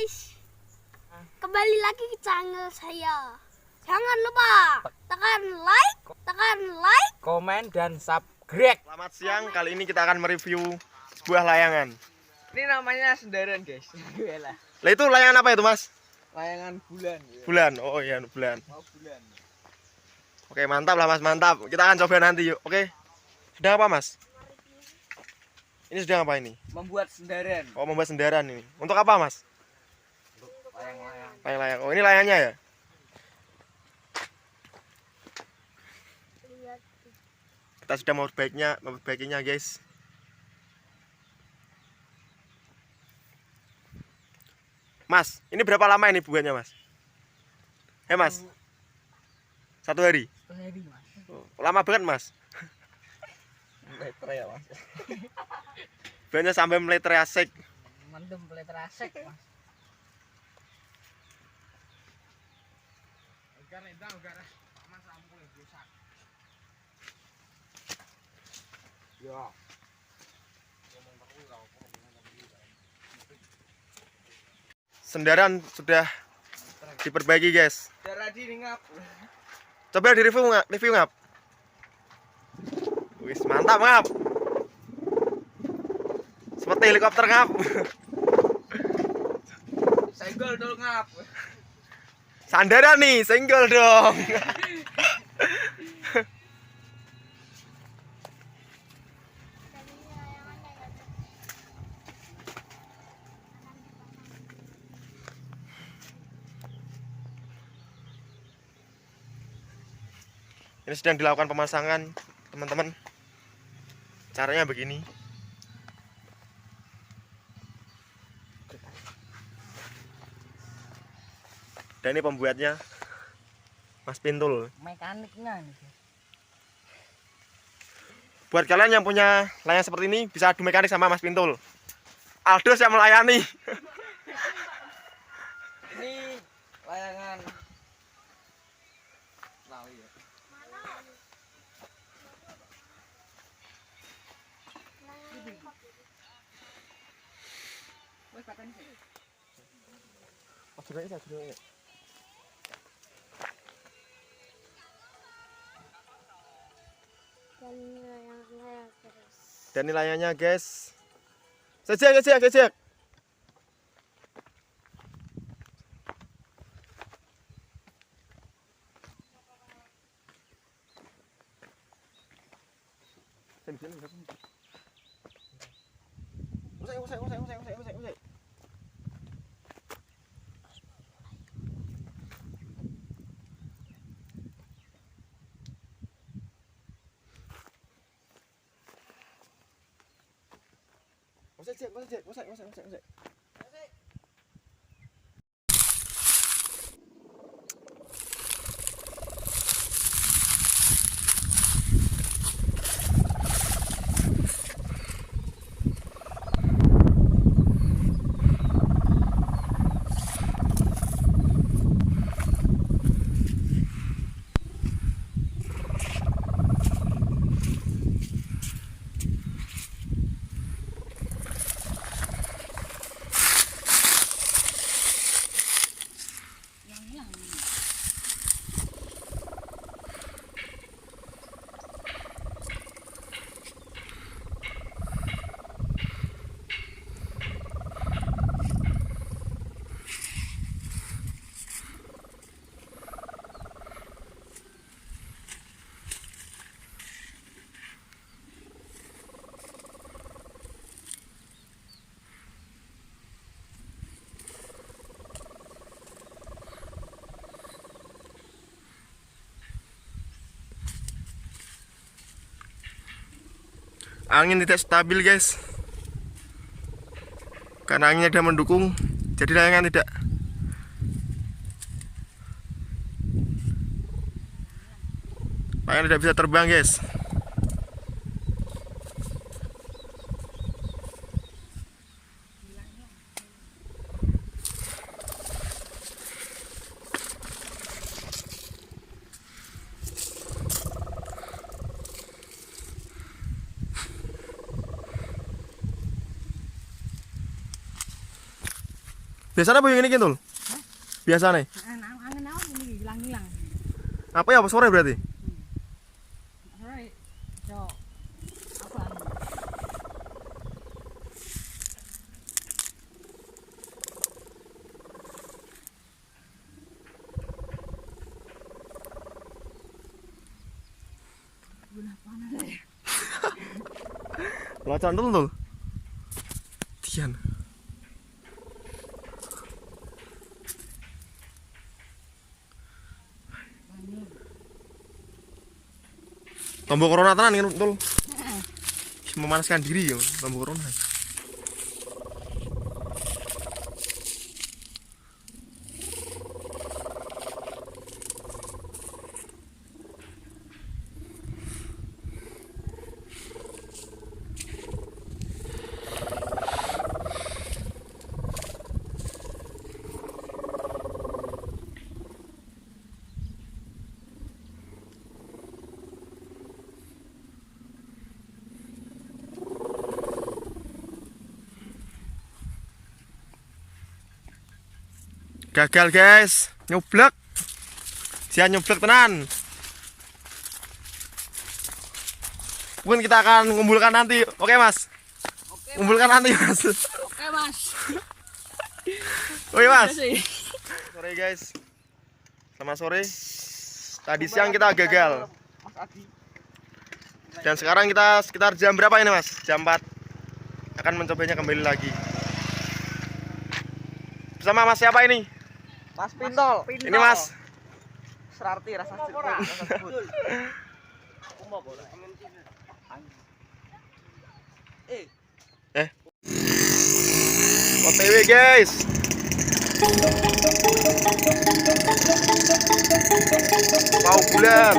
guys, kembali lagi ke channel saya. Jangan lupa tekan like, komen, dan subscribe. Selamat siang, kali ini kita akan mereview sebuah layangan. Ini namanya senderan, guys. Lah itu layangan apa itu, Mas? Layangan bulan. Ya. Bulan. Oh iya, bulan. Mau bulan. Oke, mantap lah Mas, mantap. Kita akan coba nanti yuk. Oke. Sedang apa, Mas? Ini sedang apa ini? Membuat senderan. Oh, membuat senderan ini. Untuk apa, Mas? Layang-layang. Layang-layang. Oh, ini layangnya ya? Kita sudah memperbaikinya, guys. Mas, ini berapa lama ini buahnya, Mas? Mas? 1 hari? 1 hari, Mas. Oh, lama banget, Mas. Meletre ya, Mas. Buahnya sampai meletre asik. Mendem meletre asik, Mas. Ya. Senderan sudah diperbaiki, guys. Darah di ngap. Coba di review ngap. Wis, mantap ngap. Seperti helikopter ngap. Senggol dong ngap. Sandaran nih, senggol dong. Ini sedang dilakukan pemasangan, teman-teman. Caranya begini. Dan ini pembuatnya Mas Pintul. Mekaniknya nih. Buat kalian yang punya layang seperti ini, bisa adu mekanik sama Mas Pintul. Aldo yang melayani. Ini layangan. Tahu ya. Dan ini layangnya, guys. Sejak. Usai. Usai. Angin tidak stabil, guys. Karena anginnya tidak mendukung, jadi layangan tidak bisa terbang, guys. Biasanya apa yang ini Tul? Biasanya. Angin awan ini hilang-hilang. Apa ya? Apa sore berarti? Sore. Yo. Apa? Lacan Tul. Dian. Tombol corona tenan kan Tul. Memanaskan diri ya tombol corona. Gagal guys, nyoblek. Sian nyoblek tenan. Mungkin kita akan ngumpulkan nanti. Oke Mas. Ngumpulkan nanti Mas. Oke Mas. Oke Mas. Sore guys. Selamat sore. Tadi siang kita gagal. Dan sekarang kita sekitar jam berapa ini Mas? Jam 4. Akan mencobanya kembali lagi. Bersama Mas siapa ini? Mas Pintol. Ini Mas. Serarti rasa sebut. Aku mau bola. OTW guys. Mau bulan.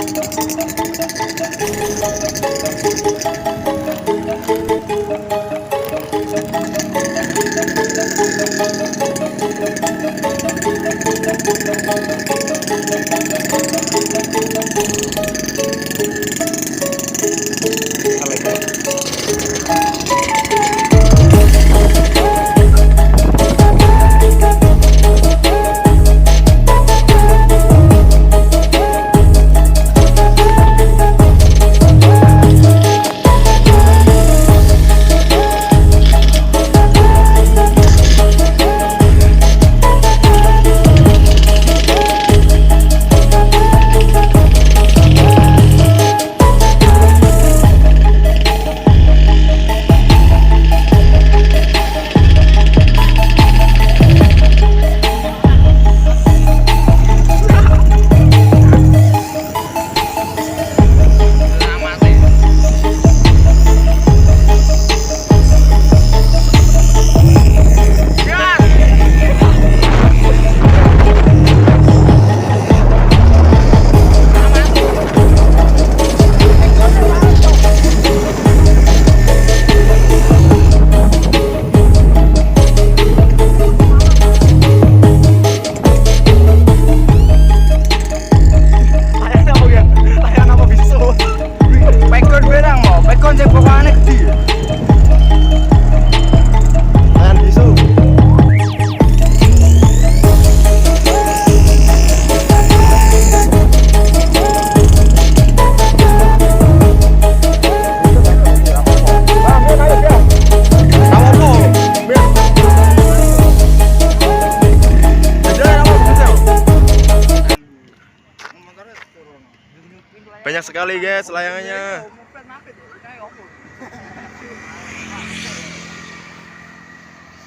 Banyak sekali guys layangannya.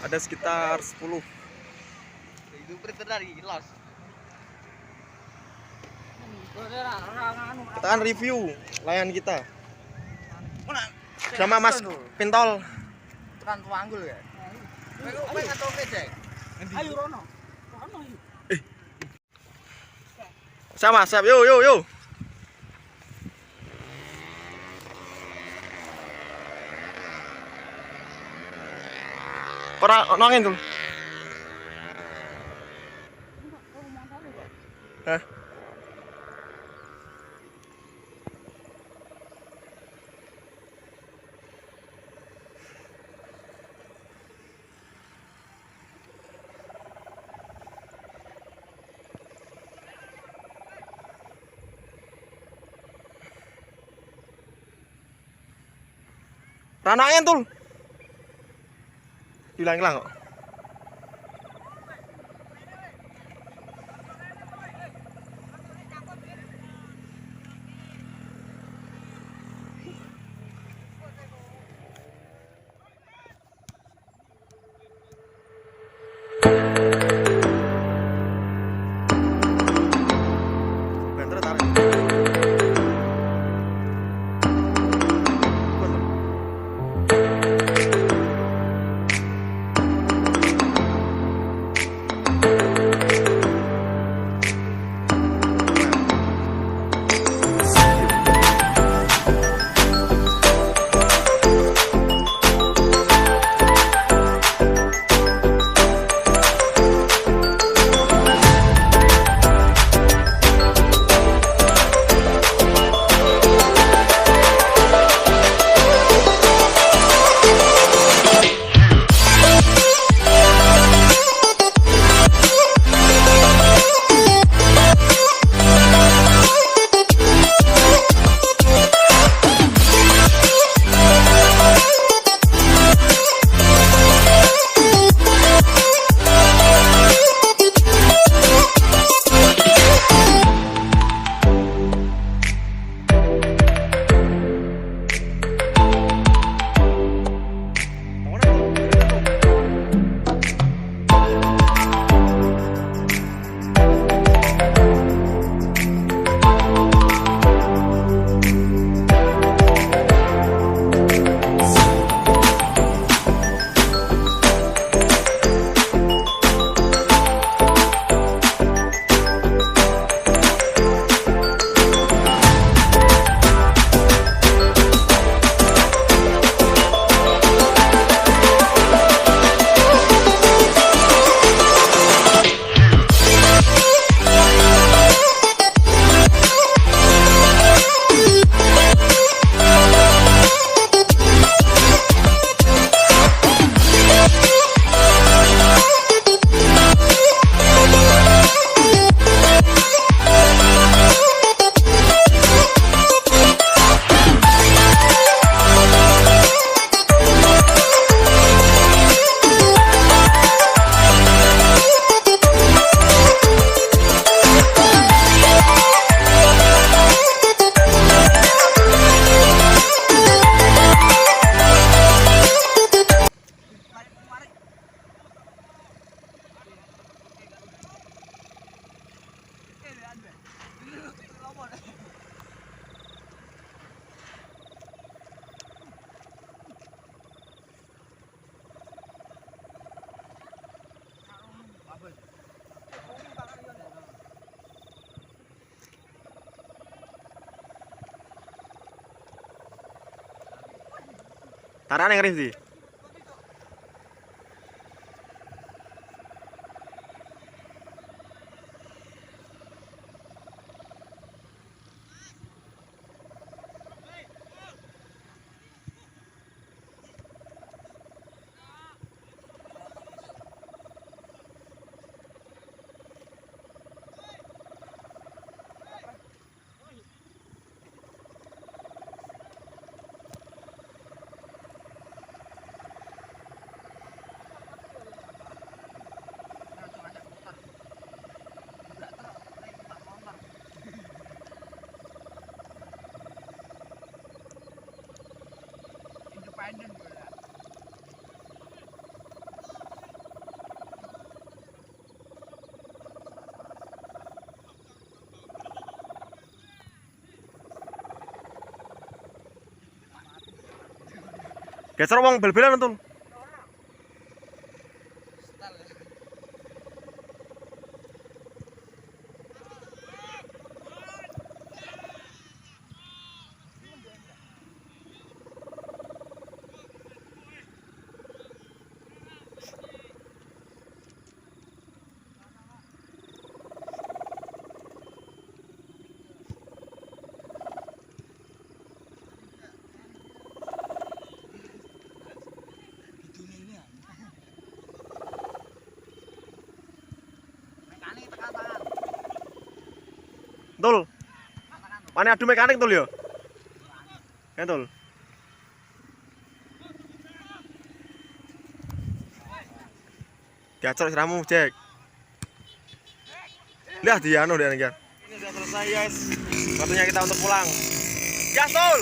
Ada sekitar 10. Kita akan review layangan kita sama Mas Pintol. Tekan tuanggul ya. Ayo Rono. Sama, siap. Yuk. Orang nongin tuh. Hah? Ranaknya tul. Hilang kok. Banter tarik. Tarik yang sih. Geser wong bel-belan tuh. Tul. Mana adu mekanik tul ya? Ya tul. Gacor siramu, Jack. Lihat dia anu dia kan. Ini sudah selesai, guys. Waktunya kita untuk pulang. Gasol.